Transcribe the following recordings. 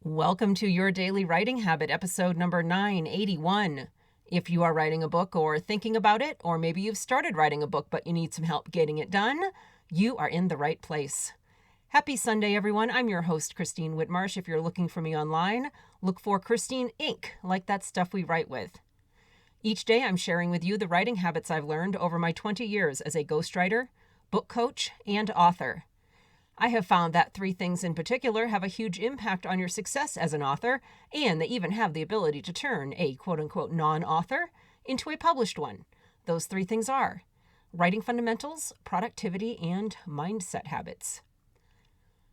Welcome to Your Daily Writing Habit, episode number 981. If you are writing a book or thinking about it, or maybe you've started writing a book but you need some help getting it done, you are in the right place. Happy Sunday, everyone. I'm your host, Christine Whitmarsh. If you're looking for me online, look for Christine Inc., like that stuff we write with. Each day, I'm sharing with you the writing habits I've learned over my 20 years as a ghostwriter, book coach, and author. I have found that three things in particular have a huge impact on your success as an author, and they even have the ability to turn a quote-unquote non-author into a published one. Those three things are writing fundamentals, productivity, and mindset habits.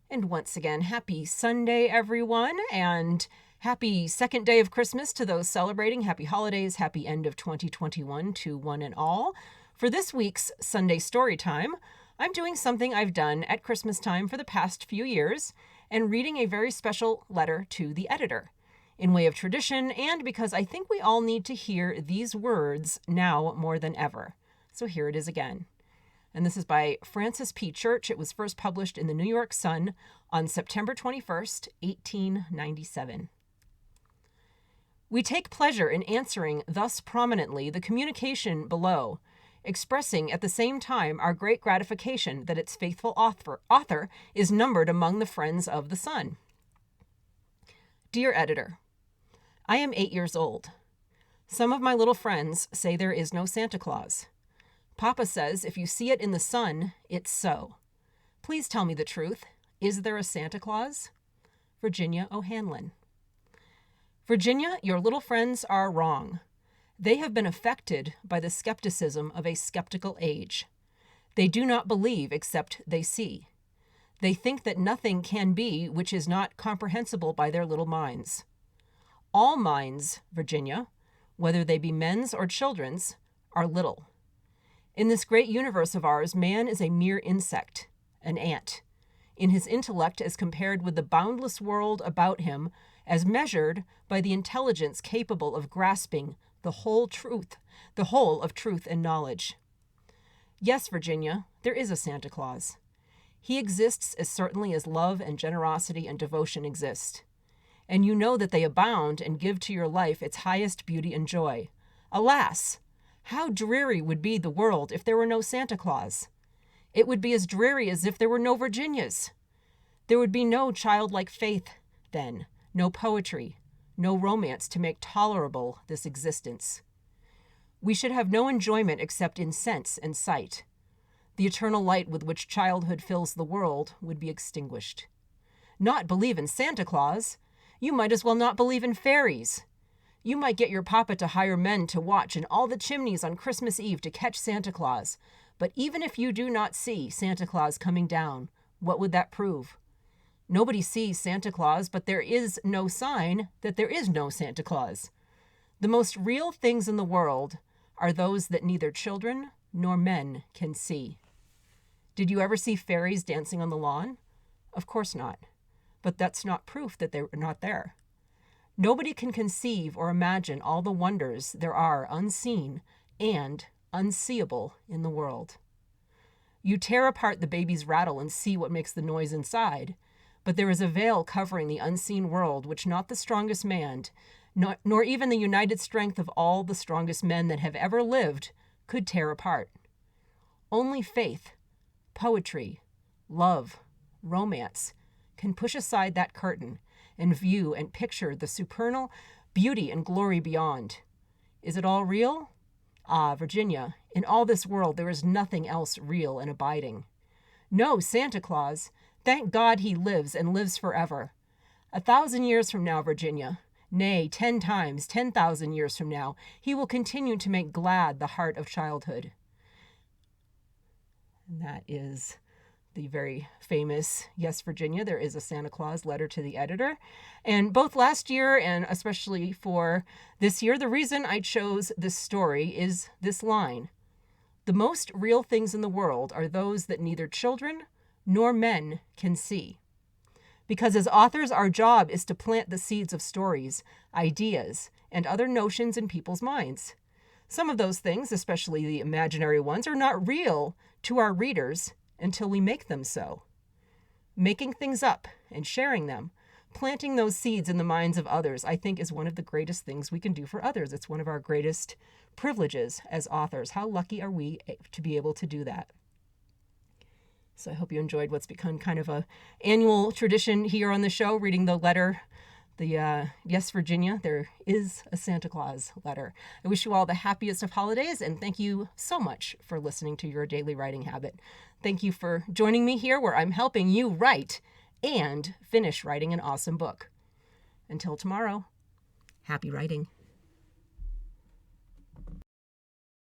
And once again, happy Sunday, everyone, and happy second day of Christmas to those celebrating. Happy holidays, happy end of 2021 to one and all. For this week's Sunday Story Time, I'm doing something I've done at Christmas time for the past few years and reading a very special letter to the editor. In way of tradition and because I think we all need to hear these words now more than ever. So here it is again. And this is by Francis P. Church. It was first published in the New York Sun on September 21st, 1897. We take pleasure in answering thus prominently the communication below, expressing at the same time our great gratification that its faithful author is numbered among the friends of the Sun. Dear Editor, I am 8 years old. Some of my little friends say there is no Santa Claus. Papa says if you see it in the sun, it's so. Please tell me the truth. Is there a Santa Claus? Virginia O'Hanlon. Virginia, your little friends are wrong. They have been affected by the skepticism of a skeptical age. They do not believe except they see. They think that nothing can be which is not comprehensible by their little minds. All minds, Virginia, whether they be men's or children's, are little. In this great universe of ours, man is a mere insect, an ant, in his intellect as compared with the boundless world about him, as measured by the intelligence capable of grasping the whole of truth and knowledge. Yes, Virginia, there is a Santa Claus. He exists as certainly as love and generosity and devotion exist. And you know that they abound and give to your life its highest beauty and joy. Alas, how dreary would be the world if there were no Santa Claus. It would be as dreary as if there were no Virginias. There would be no childlike faith then, no poetry, no romance to make tolerable this existence. We should have no enjoyment except in sense and sight. The eternal light with which childhood fills the world would be extinguished. Not believe in Santa Claus? You might as well not believe in fairies. You might get your papa to hire men to watch in all the chimneys on Christmas Eve to catch Santa Claus. But even if you do not see Santa Claus coming down, what would that prove? Nobody sees Santa Claus, but there is no sign that there is no Santa Claus. The most real things in the world are those that neither children nor men can see. Did you ever see fairies dancing on the lawn? Of course not. But that's not proof that they're not there. Nobody can conceive or imagine all the wonders there are unseen and unseeable in the world. You tear apart the baby's rattle and see what makes the noise inside. But there is a veil covering the unseen world which not the strongest man, nor even the united strength of all the strongest men that have ever lived, could tear apart. Only faith, poetry, love, romance can push aside that curtain and view and picture the supernal beauty and glory beyond. Is it all real? Ah, Virginia, in all this world there is nothing else real and abiding. No Santa Claus. Thank God he lives and lives forever. 1,000 years from now, Virginia, nay, 10 times, 10,000 years from now, he will continue to make glad the heart of childhood. And that is the very famous, Yes, Virginia, there is a Santa Claus letter to the editor. And both last year and especially for this year, the reason I chose this story is this line. The most real things in the world are those that neither children nor men can see. Because as authors, our job is to plant the seeds of stories, ideas, and other notions in people's minds. Some of those things, especially the imaginary ones, are not real to our readers until we make them so. Making things up and sharing them planting those seeds in the minds of others, I think, is one of the greatest things we can do for others. It's one of our greatest privileges as authors. How lucky are we to be able to do that? So I hope you enjoyed what's become kind of a annual tradition here on the show, reading the letter, Yes, Virginia, there is a Santa Claus letter. I wish you all the happiest of holidays, and thank you so much for listening to Your Daily Writing Habit. Thank you for joining me here where I'm helping you write and finish writing an awesome book. Until tomorrow, happy writing.